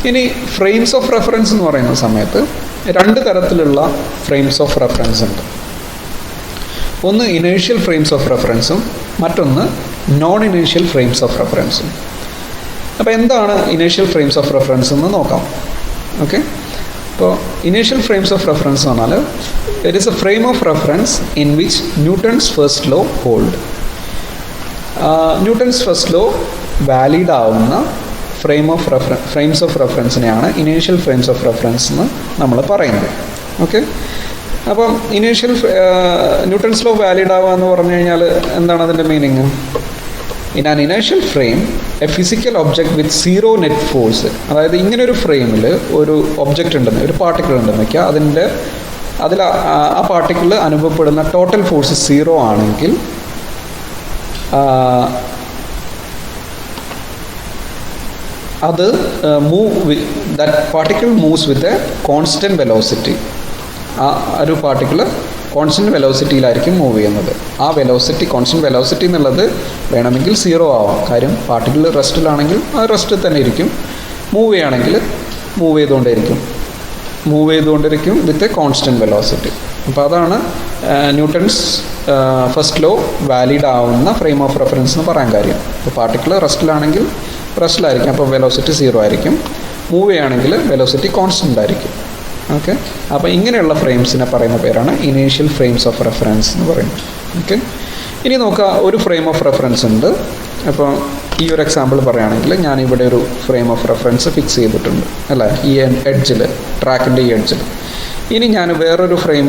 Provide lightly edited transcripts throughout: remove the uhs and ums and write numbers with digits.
ഇനി frames of reference എന്ന് പറയുന്ന സമയത്ത് രണ്ട് തരത്തിലുള്ള ഫ്രെയിംസ് ഓഫ് റെഫറൻസ് ഉണ്ട്. ഒന്ന് ഇനേഷ്യൽ ഫ്രെയിംസ് ഓഫ് റെഫറൻസും മറ്റൊന്ന് നോൺ ഇനേഷ്യൽ ഫ്രെയിംസ് ഓഫ് റെഫറൻസും. അപ്പോൾ എന്താണ് ഇനേഷ്യൽ ഫ്രെയിംസ് ഓഫ് റെഫറൻസ് എന്ന് നോക്കാം. ഓക്കെ, അപ്പോൾ ഇനേഷ്യൽ ഫ്രെയിംസ് ഓഫ് റെഫറൻസ് എന്ന് പറഞ്ഞാൽ it is a frame of reference in which Newton's first law hold. Newton's first law valid ആവുന്ന frames of റെഫറൻസിനെയാണ് inertial frames of reference എന്ന് നമ്മൾ പറയുന്നത്. ഓക്കെ, അപ്പം ഇനീഷ്യൽ ന്യൂട്ടൺസ് ലോ വാലിഡ് ആവുക എന്ന് പറഞ്ഞു കഴിഞ്ഞാൽ എന്താണ് അതിൻ്റെ meaning? In an inertial frame A physical object with zero net force, അതായത് ഇങ്ങനൊരു ഫ്രെയിമിൽ ഒരു ഒബ്ജക്റ്റ് ഉണ്ടെന്ന്, ഒരു പാർട്ടിക്കിൾ ഉണ്ടെന്ന് വയ്ക്കുക, അതിൽ ആ പാർട്ടിക്കിൾ അനുഭവപ്പെടുന്ന ടോട്ടൽ ഫോഴ്സ് സീറോ ആണെങ്കിൽ അത് that particle moves with a constant velocity. ആ ഒരു പാർട്ടിക്കിൾ കോൺസ്റ്റൻറ്റ് വെലോസിറ്റിയിലായിരിക്കും മൂവ് ചെയ്യുന്നത്. ആ വെലോസിറ്റി, കോൺസ്റ്റൻറ്റ് വെലോസിറ്റി എന്നുള്ളത് വേണമെങ്കിൽ സീറോ ആവാം. കാര്യം പാർട്ടിക്കിൾ റെസ്റ്റിലാണെങ്കിൽ അത് റെസ്റ്റിൽ തന്നെ ഇരിക്കും, മൂവ് ചെയ്യുകയാണെങ്കിൽ മൂവ് ചെയ്തുകൊണ്ടിരിക്കും വിത്ത് എ കോൺസ്റ്റൻറ്റ് വെലോസിറ്റി. അപ്പോൾ അതാണ് ന്യൂട്ടൺസ് ഫസ്റ്റ് ലോ വാലിഡ് ആവുന്ന ഫ്രെയിം ഓഫ് റെഫറൻസ് എന്ന് പറയാൻ കാര്യം. ഇപ്പോൾ പാർട്ടിക്കിൾ റെസ്റ്റിലായിരിക്കും, അപ്പോൾ വെലോസിറ്റി സീറോ ആയിരിക്കും. മൂവ് ചെയ്യുകയാണെങ്കിൽ വെലോസിറ്റി കോൺസ്റ്റൻ്റ് ആയിരിക്കും. ഓക്കെ, അപ്പോൾ ഇങ്ങനെയുള്ള ഫ്രെയിംസിനെ പറയുന്ന പേരാണ് ഇനീഷ്യൽ ഫ്രെയിംസ് ഓഫ് റെഫറൻസ് എന്ന് പറയുന്നത്. ഓക്കെ, ഇനി നോക്കുക, ഒരു ഫ്രെയിം ഓഫ് റെഫറൻസ് ഉണ്ട്. അപ്പോൾ ഈ ഒരു എക്സാമ്പിൾ പറയുകയാണെങ്കിൽ ഞാനിവിടെ ഒരു ഫ്രെയിം ഓഫ് റെഫറൻസ് ഫിക്സ് ചെയ്തിട്ടുണ്ട് അല്ലേ, ഈ എഡ്ജിൽ, ട്രാക്കിൻ്റെ ഈ എഡ്ജിൽ. ഇനി ഞാൻ വേറൊരു ഫ്രെയിം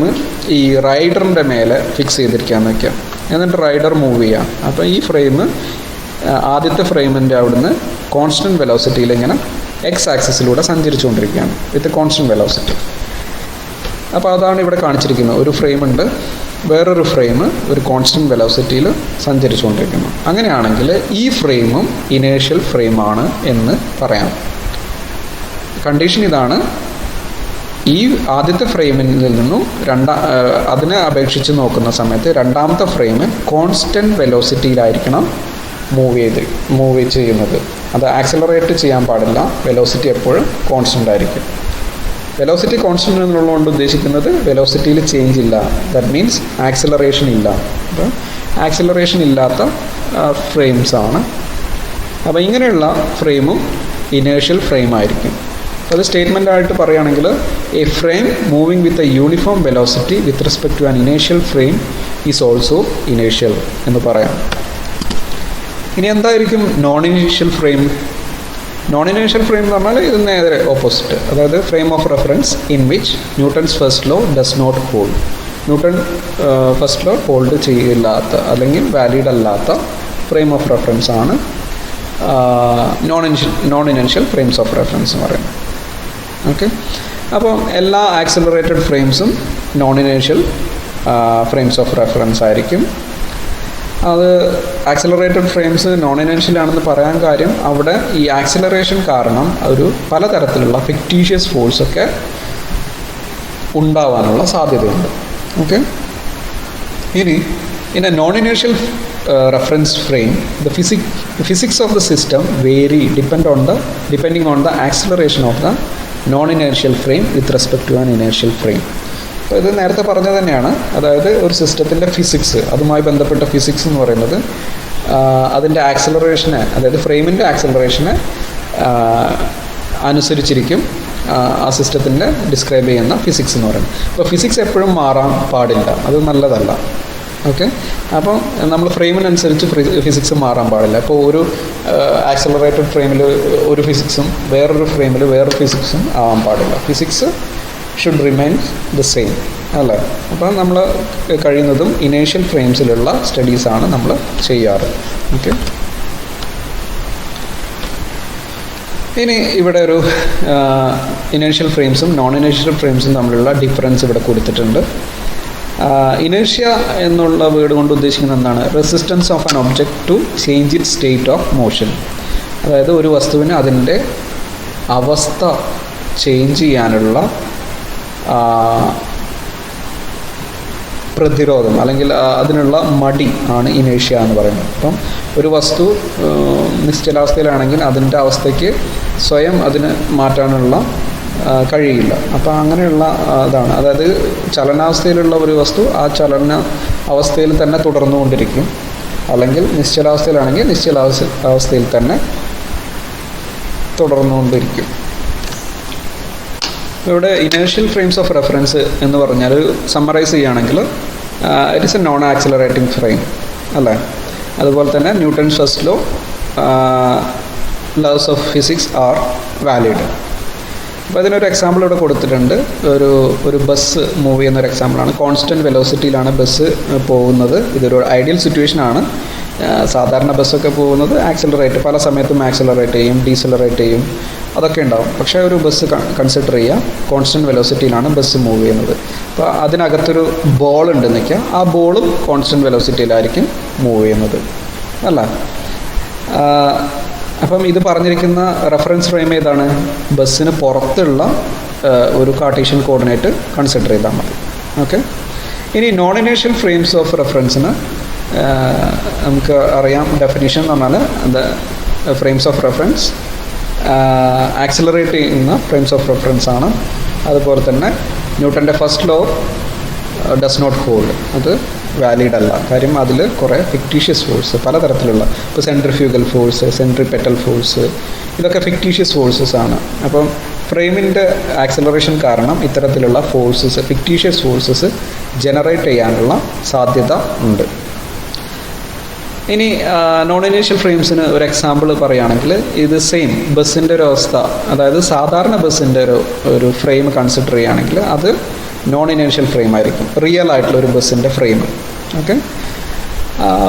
ഈ റൈഡറിൻ്റെ മേലെ ഫിക്സ് ചെയ്തിരിക്കുകയെന്ന് വയ്ക്കാം. എന്നിട്ട് റൈഡർ മൂവ് ചെയ്യാം. അപ്പോൾ ഈ ഫ്രെയിം ആദ്യത്തെ ഫ്രെയിമിൻ്റെ അവിടുന്ന് കോൺസ്റ്റൻറ്റ് വെലോസിറ്റിയിൽ ഇങ്ങനെ എക്സ് ആക്സിസിലൂടെ സഞ്ചരിച്ചുകൊണ്ടിരിക്കുകയാണ് വിത്ത് കോൺസ്റ്റൻറ്റ് വെലോസിറ്റി. അപ്പോൾ അതാണ് ഇവിടെ കാണിച്ചിരിക്കുന്നത്. ഒരു ഫ്രെയിം ഉണ്ട്, വേറൊരു ഫ്രെയിം ഒരു കോൺസ്റ്റൻറ്റ് വെലോസിറ്റിയിൽ സഞ്ചരിച്ചുകൊണ്ടിരിക്കുന്നു. അങ്ങനെയാണെങ്കിൽ ഈ ഫ്രെയിമും ഇനേഷ്യൽ ഫ്രെയിമാണ് എന്ന് പറയാം. കണ്ടീഷൻ ഇതാണ്: ഈ ആദ്യത്തെ ഫ്രെയിമിൽ നിന്നും അതിനെ അപേക്ഷിച്ച് നോക്കുന്ന സമയത്ത് രണ്ടാമത്തെ ഫ്രെയിം കോൺസ്റ്റൻറ്റ് വെലോസിറ്റിയിലായിരിക്കണം മൂവ് ചെയ്യുന്നത്. അത് ആക്സിലറേറ്റ് ചെയ്യാൻ പാടില്ല. വെലോസിറ്റി എപ്പോഴും കോൺസ്റ്റൻ്റ് ആയിരിക്കും. വെലോസിറ്റി കോൺസ്റ്റൻ്റ് എന്നുള്ളതുകൊണ്ട് ഉദ്ദേശിക്കുന്നത് വെലോസിറ്റിയിൽ ചേഞ്ച് ഇല്ല, ദാറ്റ് മീൻസ് ആക്സിലറേഷൻ ഇല്ല. അപ്പോൾ ആക്സിലറേഷൻ ഇല്ലാത്ത ഫ്രെയിംസ് ആണ്. അപ്പോൾ ഇങ്ങനെയുള്ള ഫ്രെയിമും ഇനേഷ്യൽ ഫ്രെയിം ആയിരിക്കും. അത് സ്റ്റേറ്റ്മെൻ്റ് ആയിട്ട് പറയുകയാണെങ്കിൽ a frame moving with a uniform velocity with respect to an inertial frame is also inertial എന്ന് പറയാം. ഇനി എന്തായിരിക്കും non inertial frame? Non inertial frame എന്ന് പറഞ്ഞാൽ ഇത് നേരെ ഓപ്പോസിറ്റ്. അതായത് frame of reference in which Newton's first law does not hold. Newton first law hold ചെയ്യില്ലാത്ത അല്ലെങ്കിൽ വാലിഡ് അല്ലാത്ത ഫ്രെയിം ഓഫ് റെഫറൻസ് ആണ് non inertial frames of reference എന്ന് പറയുന്നത്. ഓക്കെ, അപ്പോൾ എല്ലാ accelerated ഫ്രെയിംസും non inertial frames of reference ആയിരിക്കും. അത് ആക്സിലറേറ്റഡ് ഫ്രെയിംസ് നോൺ ഇനീഷ്യലാണെന്ന് പറയാൻ കാര്യം അവിടെ ഈ ആക്സിലറേഷൻ കാരണം ഒരു പലതരത്തിലുള്ള ഫിക്റ്റീഷ്യസ് ഫോഴ്സൊക്കെ ഉണ്ടാവാനുള്ള സാധ്യതയുണ്ട്. ഓക്കെ, ഇനി in A non initial reference frame, the physics of the system vary depending on the acceleration of the non-inertial frame with respect to an inertial frame. അപ്പോൾ ഇത് നേരത്തെ പറഞ്ഞത് തന്നെയാണ്. അതായത് ഒരു സിസ്റ്റത്തിൻ്റെ ഫിസിക്സ്, അതുമായി ബന്ധപ്പെട്ട ഫിസിക്സ് എന്ന് പറയുന്നത് അതിൻ്റെ ആക്സിലറേഷനെ, അതായത് ഫ്രെയിമിൻ്റെ ആക്സിലറേഷനെ അനുസരിച്ചിരിക്കും ആ സിസ്റ്റത്തിൻ്റെ ഡിസ്ക്രൈബ് ചെയ്യുന്ന ഫിസിക്സ് എന്ന് പറയുന്നത്. അപ്പോൾ ഫിസിക്സ് എപ്പോഴും മാറാൻ പാടില്ല, അത് നല്ലതല്ല. ഓക്കെ, അപ്പം നമ്മൾ ഫ്രെയിമിനനുസരിച്ച് ഫിസിക്സ് മാറാൻ പാടില്ല. അപ്പോൾ ഒരു ആക്സിലറേറ്റഡ് ഫ്രെയിമിൽ ഒരു ഫിസിക്സും വേറൊരു ഫ്രെയിമിൽ വേറൊരു ഫിസിക്സും ആവാൻ പാടില്ല. Physics should remain the same അല്ലേ. അപ്പം നമ്മൾ കഴിയുന്നതും ഇനീഷ്യൽ ഫ്രെയിംസിലുള്ള സ്റ്റഡീസാണ് നമ്മൾ ചെയ്യാറ്. ഓക്കെ, ഇനി ഇവിടെ ഒരു ഇനീഷ്യൽ ഫ്രെയിംസും നോൺ ഇനീഷ്യൽ ഫ്രെയിംസും തമ്മിലുള്ള ഡിഫറൻസ് ഇവിടെ കൊടുത്തിട്ടുണ്ട്. ഇനേഷ്യ എന്നുള്ള വേർഡ് കൊണ്ട് ഉദ്ദേശിക്കുന്നത് എന്താണ്? Resistance of an object to change it state of motion. അതായത് ഒരു വസ്തുവിന് അതിൻ്റെ അവസ്ഥ ചേഞ്ച് ചെയ്യാനുള്ള പ്രതിരോധം അല്ലെങ്കിൽ അതിനുള്ള മടി ആണ് ഇനേഷ്യ എന്ന് പറയുന്നത്. അപ്പം ഒരു വസ്തു നിശ്ചലാവസ്ഥയിലാണെങ്കിൽ അതിൻ്റെ അവസ്ഥയ്ക്ക് സ്വയം അതിന് മാറ്റാനുള്ള കഴിയില്ല. അപ്പോൾ അങ്ങനെയുള്ള ഇതാണ്, അതായത് ചലനാവസ്ഥയിലുള്ള ഒരു വസ്തു ആ ചലന അവസ്ഥയിൽ തന്നെ തുടർന്നുകൊണ്ടിരിക്കും, അല്ലെങ്കിൽ നിശ്ചലാവസ്ഥയിലാണെങ്കിൽ അവസ്ഥയിൽ തന്നെ തുടർന്നുകൊണ്ടിരിക്കും. ഇവിടെ ഇനേഷ്യൽ ഫ്രെയിംസ് ഓഫ് റെഫറൻസ് എന്ന് പറഞ്ഞാൽ സമ്മറൈസ് ചെയ്യുകയാണെങ്കിൽ it is a non accelerating frame അല്ലേ. അതുപോലെ തന്നെ Newton's first law, laws of physics are valid. അപ്പോൾ അതിനൊരു എക്സാമ്പിൾ ഇവിടെ കൊടുത്തിട്ടുണ്ട്. ഒരു ബസ് മൂവ് ചെയ്യുന്നൊരു എക്സാമ്പിളാണ്. കോൺസ്റ്റൻറ്റ് വെലോസിറ്റിയിലാണ് ബസ് പോകുന്നത്. ഇതൊരു ഐഡിയൽ സിറ്റുവേഷനാണ്. സാധാരണ ബസ്സൊക്കെ പോകുന്നത് ആക്സിലറേറ്റ്, പല സമയത്തും ആക്സിലറേറ്റ് ചെയ്യും, ഡീസലറേറ്റ് ചെയ്യും, അതൊക്കെ ഉണ്ടാവും. പക്ഷേ ഒരു ബസ് കൺസിഡർ ചെയ്യുക, കോൺസ്റ്റൻറ്റ് വെലോസിറ്റിയിലാണ് ബസ് മൂവ് ചെയ്യുന്നത്. അപ്പോൾ അതിനകത്തൊരു ബോൾ ഉണ്ടെന്ന് വയ്ക്കുക, ആ ബോളും കോൺസ്റ്റൻറ്റ് വെലോസിറ്റിയിലായിരിക്കും മൂവ് ചെയ്യുന്നത് അല്ല. അപ്പം ഇത് പറഞ്ഞിരിക്കുന്ന റെഫറൻസ് ഫ്രെയിം ഏതാണ്? ബസ്സിന് പുറത്തുള്ള ഒരു കാർട്ടീഷ്യൻ കോർഡിനേറ്റ് കൺസിഡർ ചെയ്താൽ മതി. ഓക്കെ. ഇനി നോൺ ഇനേഷ്യൽ ഫ്രെയിംസ് ഓഫ് റെഫറൻസിന് നമുക്ക് അറിയാം ഡെഫിനിഷൻ എന്ന് പറഞ്ഞാൽ ഫ്രെയിംസ് ഓഫ് റെഫറൻസ് ആക്സിലറേറ്റ് ചെയ്യുന്ന ഫ്രെയിംസ് ഓഫ് റെഫറൻസ് ആണ്. അതുപോലെ തന്നെ ന്യൂട്ടൻ്റെ first law does not hold, അത് വാലിഡ് അല്ല. കാര്യം അതിൽ കുറേ ഫിക്റ്റീഷ്യസ് ഫോഴ്സ് പലതരത്തിലുള്ള, ഇപ്പോൾ സെൻട്രിഫ്യൂഗൽ ഫോഴ്സ്, സെൻട്രിപെറ്റൽ ഫോഴ്സ്, ഇതൊക്കെ ഫിക്റ്റീഷ്യസ് ഫോഴ്സസ് ആണ്. അപ്പം ഫ്രെയിമിൻ്റെ ആക്സിലറേഷൻ കാരണം ഇത്തരത്തിലുള്ള ഫോഴ്സസ്, ഫിക്റ്റീഷ്യസ് ഫോഴ്സസ് ജനറേറ്റ് ചെയ്യാനുള്ള സാധ്യത ഉണ്ട്. ഇനി നോൺ ഇനീഷ്യൽ ഫ്രെയിംസിന് ഒരു എക്സാമ്പിൾ പറയുകയാണെങ്കിൽ ഇത് സെയിം ബസ്സിൻ്റെ ഒരു അവസ്ഥ, അതായത് സാധാരണ ബസ്സിൻ്റെ ഒരു ഫ്രെയിം കൺസിഡർ ചെയ്യുകയാണെങ്കിൽ അത് നോൺ ഇനീഷ്യൽ ഫ്രെയിം ആയിരിക്കും, റിയൽ ആയിട്ടുള്ള ഒരു ബസ്സിൻ്റെ ഫ്രെയിം. ഓക്കെ.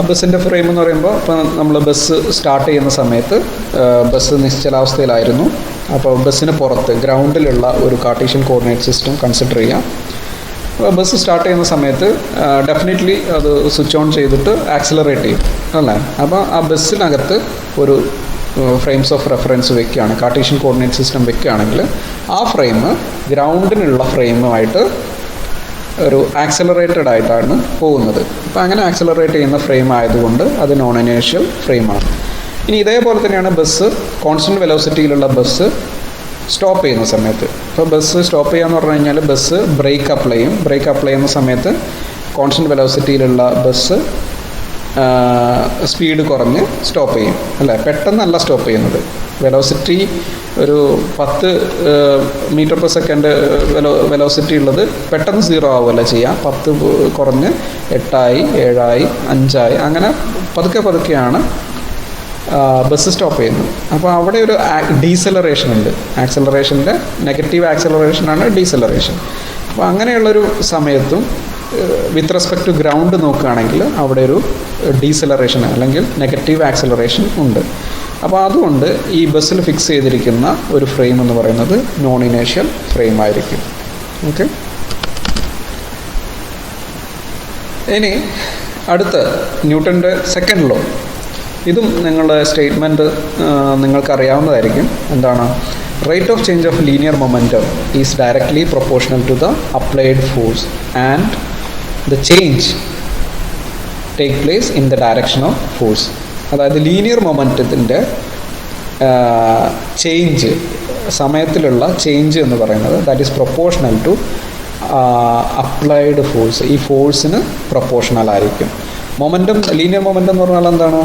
ബസ്സിൻ്റെ ഫ്രെയിം എന്ന് പറയുമ്പോൾ ഇപ്പോൾ നമ്മൾ ബസ് സ്റ്റാർട്ട് ചെയ്യുന്ന സമയത്ത് ബസ് നിശ്ചലാവസ്ഥയിലായിരുന്നു. അപ്പോൾ ബസ്സിന് പുറത്ത് ഗ്രൗണ്ടിലുള്ള ഒരു കാർട്ടീഷ്യൻ കോർഡിനേറ്റ് സിസ്റ്റം കൺസിഡർ ചെയ്യാം. ബസ് സ്റ്റാർട്ട് ചെയ്യുന്ന സമയത്ത് ഡെഫിനറ്റ്ലി അത് സ്വിച്ച് ഓൺ ചെയ്തിട്ട് ആക്സിലറേറ്റ് ചെയ്യും അല്ലേ. അപ്പോൾ ആ ബസ്സിനകത്ത് ഒരു ഫ്രെയിംസ് ഓഫ് റെഫറൻസ് വെക്കുകയാണ്, കാർട്ടീഷ്യൻ കോർഡിനേറ്റ് സിസ്റ്റം വെക്കുകയാണെങ്കിൽ ആ ഫ്രെയിം ഗ്രൗണ്ടിനുള്ള ഫ്രെയിമുമായിട്ട് ഒരു ആക്സിലറേറ്റഡ് ആയിട്ടാണ് പോകുന്നത്. അപ്പോൾ അങ്ങനെ ആക്സിലറേറ്റ് ചെയ്യുന്ന ഫ്രെയിം ആയതുകൊണ്ട് അത് നോൺ ഇനേഷ്യൽ ഫ്രെയിമാണ്. ഇനി ഇതേപോലെ തന്നെയാണ് ബസ് കോൺസ്റ്റൻറ്റ് വെലോസിറ്റിയിലുള്ള ബസ് സ്റ്റോപ്പ് ചെയ്യുന്ന സമയത്ത്. ഇപ്പോൾ ബസ് സ്റ്റോപ്പ് ചെയ്യാന്ന് പറഞ്ഞു കഴിഞ്ഞാൽ ബസ് ബ്രേക്ക് അപ്ലൈ ചെയ്യും. ബ്രേക്ക് അപ്ലൈ ചെയ്യുന്ന സമയത്ത് കോൺസ്റ്റൻറ്റ് വെലോസിറ്റിയിലുള്ള ബസ് സ്പീഡ് കുറഞ്ഞ് സ്റ്റോപ്പ് ചെയ്യും അല്ലേ. പെട്ടെന്നല്ല സ്റ്റോപ്പ് ചെയ്യുന്നത്. വെലോസിറ്റി ഒരു 10 മീറ്റർ പെർ സെക്കൻഡ് വെലോസിറ്റി ഉള്ളത് പെട്ടെന്ന് 0 ആവുമല്ല ചെയ്യുക. 10 കുറഞ്ഞ് 8 ആയി, 7 ആയി, 5 ആയി, അങ്ങനെ പതുക്കെയാണ് ബസ് സ്റ്റോപ്പ് ചെയ്യുന്നത്. അപ്പോൾ അവിടെ ഒരു ഡീസലറേഷൻ ഉണ്ട്. ആക്സിലറേഷൻ്റെ നെഗറ്റീവ് ആക്സിലറേഷനാണ് ഡീസലറേഷൻ. അപ്പോൾ അങ്ങനെയുള്ളൊരു സമയത്തും വിത്ത് റെസ്പെക്ട് ടു ഗ്രൗണ്ട് നോക്കുകയാണെങ്കിൽ അവിടെ ഒരു ഡീസലറേഷൻ അല്ലെങ്കിൽ നെഗറ്റീവ് ആക്സിലറേഷൻ ഉണ്ട്. അപ്പോൾ അതുകൊണ്ട് ഈ ബസ്സിൽ ഫിക്സ് ചെയ്തിരിക്കുന്ന ഒരു ഫ്രെയിം എന്ന് പറയുന്നത് നോൺ ഇനേഷ്യൽ ഫ്രെയിം ആയിരിക്കും. ഓക്കെ. ഇനി അടുത്ത ന്യൂട്ടൻ്റെ സെക്കൻഡ് ലോ. ഇതും നിങ്ങളുടെ സ്റ്റേറ്റ്മെൻറ്റ് നിങ്ങൾക്കറിയാവുന്നതായിരിക്കും. എന്താണ്? Rate of change of linear momentum is directly proportional to the applied force and the change take place in the direction of force. അതായത് ലീനിയർ മൊമെൻറ്റത്തിൻ്റെ change, സമയത്തിലുള്ള ചേഞ്ച് എന്ന് പറയുന്നത് that is proportional to applied force. ഈ ഫോഴ്സിന് proportional ആയിരിക്കും. Momentum, linear momentum എന്ന് പറഞ്ഞാൽ എന്താണ്?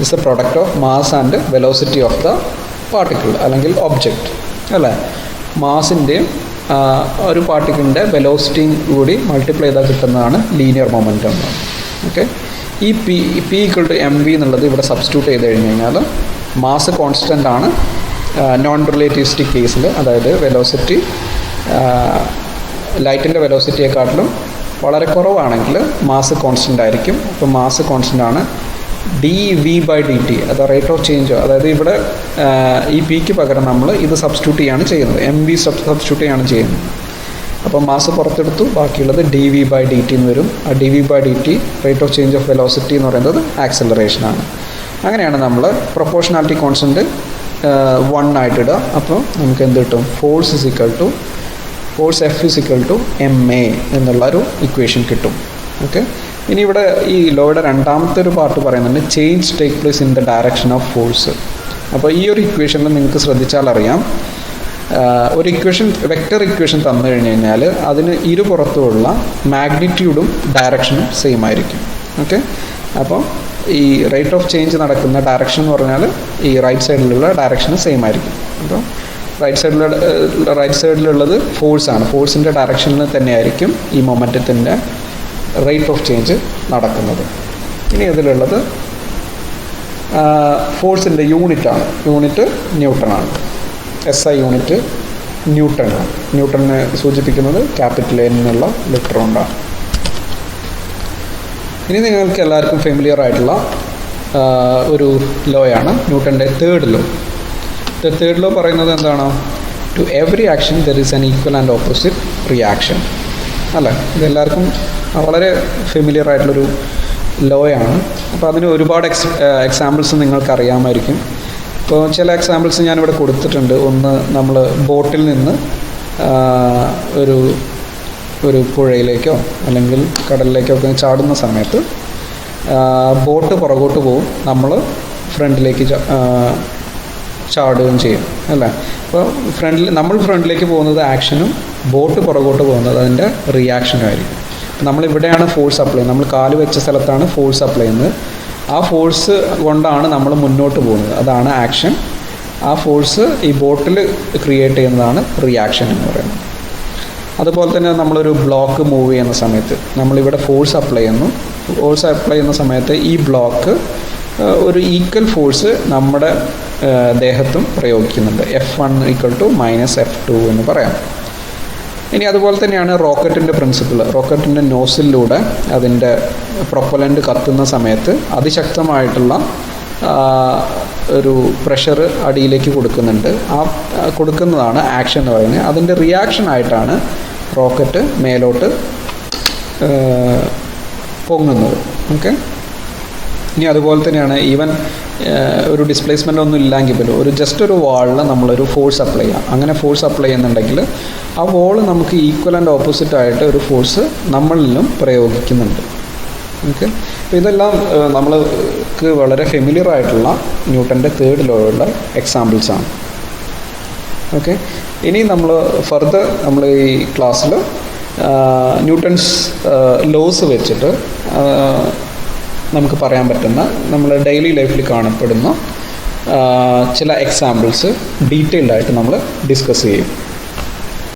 Is the product of mass and velocity of the particle അല്ലെങ്കിൽ ഒബ്ജക്റ്റ് അല്ലേ. മാസിൻ്റെയും ഒരു പാർട്ടിക്കിളിൻ്റെ വെലോസിറ്റിയും കൂടി മൾട്ടിപ്ലൈ ചെയ്താൽ കിട്ടുന്നതാണ് ലീനിയർ മൊമെൻറ്റം. ഓക്കെ. ഈ P equal to M V എന്നുള്ളത് ഇവിടെ സബ്സ്റ്റിറ്റ്യൂട്ട് ചെയ്ത് കഴിഞ്ഞ് കഴിഞ്ഞാൽ മാസ് കോൺസ്റ്റൻ്റ് ആണ് നോൺ റിലേറ്റിവിസ്റ്റിക് കേസിൽ. അതായത് വെലോസിറ്റി ലൈറ്റിൻ്റെ വെലോസിറ്റിയെക്കാട്ടിലും വളരെ കുറവാണെങ്കിൽ മാസ് കോൺസ്റ്റൻ്റ് ആയിരിക്കും. അപ്പോൾ മാസ് കോൺസ്റ്റൻ്റ് ആണ് D V by D T, അത് റേറ്റ് ഓഫ് ചേഞ്ച്. അതായത് ഇവിടെ ഈ പിക്ക് പകരം നമ്മൾ ഇത് സബ്സ്റ്റിറ്റ്യൂട്ട് ചെയ്യാണ് ചെയ്യുന്നത്, എം വി സബ്സ്റ്റിറ്റ്യൂട്ട് ചെയ്യാണ് ചെയ്യുന്നത്. അപ്പോൾ മാസ് പുറത്തെടുത്തു, ബാക്കിയുള്ളത് D V by D T എന്ന് വരും. ആ D V by D T rate of change of velocity എന്ന് പറയുന്നത് ആക്സിലറേഷനാണ്. അങ്ങനെയാണ് നമ്മൾ പ്രൊപ്പോർഷണാലിറ്റി കോൺസ്റ്റൻറ്റ് 1 ആയിട്ടിടുക. അപ്പോൾ നമുക്ക് എന്ത് കിട്ടും? Force F is equal to ma എന്നുള്ളൊരു ഇക്വേഷൻ കിട്ടും. ഓക്കെ. ഇനി ഇവിടെ ഈ ലോയുടെ രണ്ടാമത്തെ ഒരു പാർട്ട് പറയുന്നുണ്ട് change take place in the direction of force. അപ്പോൾ ഈ ഒരു ഇക്വേഷനിൽ നിങ്ങൾക്ക് ശ്രദ്ധിച്ചാൽ അറിയാം, ഒരു ഇക്വേഷൻ വെക്റ്റർ ഇക്വേഷൻ തന്നു കഴിഞ്ഞ് കഴിഞ്ഞാൽ അതിന് ഇരുപുറത്തുമുള്ള മാഗ്നിറ്റ്യൂഡും ഡയറക്ഷനും സെയിം ആയിരിക്കും. ഓക്കെ. അപ്പോൾ ഈ റേറ്റ് ഓഫ് ചേഞ്ച് നടക്കുന്ന ഡയറക്ഷൻ എന്ന് പറഞ്ഞാൽ ഈ റൈറ്റ് സൈഡിലുള്ള ഡയറക്ഷന് സെയിം ആയിരിക്കും. അപ്പോൾ റൈറ്റ് സൈഡിലുള്ളത് ഫോഴ്സാണ്. ഫോഴ്സിൻ്റെ ഡയറക്ഷനിൽ തന്നെയായിരിക്കും ഈ മൊമെൻറ്റത്തിൻ്റെ റേറ്റ് ഓഫ് ചേഞ്ച് നടക്കുന്നത്. ഇനി ഇതിലുള്ളത് ഫോഴ്സിൻ്റെ യൂണിറ്റാണ്. യൂണിറ്റ് ന്യൂട്ടണാണ്. SI യൂണിറ്റ് ന്യൂട്ടണാണ്. ന്യൂട്ടണിനെ സൂചിപ്പിക്കുന്നത് ക്യാപിറ്റൽ N എന്നുള്ള ലെറ്റർ കൊണ്ടാണ്. ഇനി നിങ്ങൾക്ക് എല്ലാവർക്കും ഫെമിലിയർ ആയിട്ടുള്ള ഒരു ലോയാണ് ന്യൂട്ടൻ്റെ തേർഡ് ലോ. തേർഡ് ലോ പറയുന്നത് എന്താണ്? To every action there is an equal and opposite reaction. അല്ല, ഇതെല്ലാവർക്കും വളരെ ഫെമിലിയർ ആയിട്ടുള്ളൊരു ലോയാണ്. അപ്പോൾ അതിന് ഒരുപാട് എക്സാമ്പിൾസ് നിങ്ങൾക്ക് അറിയാമായിരിക്കും. ഇപ്പോൾ ചില എക്സാമ്പിൾസ് ഞാനിവിടെ കൊടുത്തിട്ടുണ്ട്. ഒന്ന്, നമ്മൾ ബോട്ടിൽ നിന്ന് ഒരു പുഴയിലേക്കോ അല്ലെങ്കിൽ കടലിലേക്കോ ഒക്കെ ചാടുന്ന സമയത്ത് ബോട്ട് പുറകോട്ട് പോവും, നമ്മൾ ഫ്രണ്ടിലേക്ക് ചാടുകയും ചെയ്യും അല്ലേ. അപ്പോൾ നമ്മൾ ഫ്രണ്ടിലേക്ക് പോകുന്നത് ആക്ഷനും ബോട്ട് പുറകോട്ട് പോകുന്നത് അതിൻ്റെ റിയാക്ഷനും ആയിരിക്കും. നമ്മളിവിടെയാണ് ഫോഴ്സ് അപ്ലൈ ചെയ്യുന്നത്. നമ്മൾ കാല് വെച്ച സ്ഥലത്താണ് ഫോഴ്സ് അപ്ലൈ ചെയ്യുന്നത്. ആ ഫോഴ്സ് കൊണ്ടാണ് നമ്മൾ മുന്നോട്ട് പോകുന്നത്, അതാണ് ആക്ഷൻ. ആ ഫോഴ്സ് ഈ ബോട്ടിൽ ക്രിയേറ്റ് ചെയ്യുന്നതാണ് റിയാക്ഷൻ എന്ന് പറയുന്നത്. അതുപോലെ തന്നെ നമ്മളൊരു ബ്ലോക്ക് മൂവ് ചെയ്യുന്ന സമയത്ത് നമ്മളിവിടെ ഫോഴ്സ് അപ്ലൈ ചെയ്യുന്നു. ഫോഴ്സ് അപ്ലൈ ചെയ്യുന്ന സമയത്ത് ഈ ബ്ലോക്ക് ഒരു ഈക്വൽ ഫോഴ്സ് നമ്മുടെ ദേഹത്തും പ്രയോഗിക്കുന്നുണ്ട്. F1 = -F2 എന്ന് പറയാം. ഇനി അതുപോലെ തന്നെയാണ് റോക്കറ്റിൻ്റെ പ്രിൻസിപ്പിൾ. റോക്കറ്റിൻ്റെ നോസിലൂടെ അതിൻ്റെ പ്രൊപ്പലൻ്റ് കത്തുന്ന സമയത്ത് അതിശക്തമായിട്ടുള്ള ഒരു പ്രഷർ അടിയിലേക്ക് കൊടുക്കുന്നുണ്ട്. ആ കൊടുക്കുന്നതാണ് ആക്ഷൻ എന്ന് പറയുന്നത്. അതിൻ്റെ റിയാക്ഷൻ ആയിട്ടാണ് റോക്കറ്റ് മേലോട്ട് പൊങ്ങുന്നത്. ഓക്കെ. ഇനി അതുപോലെ തന്നെയാണ് ഈവൻ ഒരു ഡിസ്പ്ലേസ്മെൻ്റ് ഒന്നും ഇല്ലെങ്കിൽ പോലും ജസ്റ്റ് ഒരു വാളിൽ നമ്മളൊരു ഫോഴ്സ് അപ്ലൈ ചെയ്യാം. അങ്ങനെ ഫോഴ്സ് അപ്ലൈ ചെയ്യുന്നുണ്ടെങ്കിൽ ആ വോൾ നമുക്ക് ഈക്വൽ ആൻഡ് ഓപ്പോസിറ്റ് ആയിട്ട് ഒരു ഫോഴ്സ് നമ്മളിലും പ്രയോഗിക്കുന്നുണ്ട്. ഓക്കെ. അപ്പോൾ ഇതെല്ലാം നമ്മൾക്ക് വളരെ ഫെമിലിയർ ആയിട്ടുള്ള ന്യൂട്ടൻ്റെ തേർഡ് ലോയുടെ എക്സാമ്പിൾസാണ്. ഓക്കെ. ഇനി നമ്മൾ ഫർദർ നമ്മൾ ഈ ക്ലാസ്സിൽ ന്യൂട്ടൺസ് ലോസ് വെച്ചിട്ട് നമുക്ക് പറയാൻ പറ്റുന്ന നമ്മൾ ഡെയിലി ലൈഫിൽ കാണപ്പെടുന്ന ചില എക്സാമ്പിൾസ് ഡീറ്റെയിൽഡായിട്ട് നമ്മൾ ഡിസ്കസ് ചെയ്യും.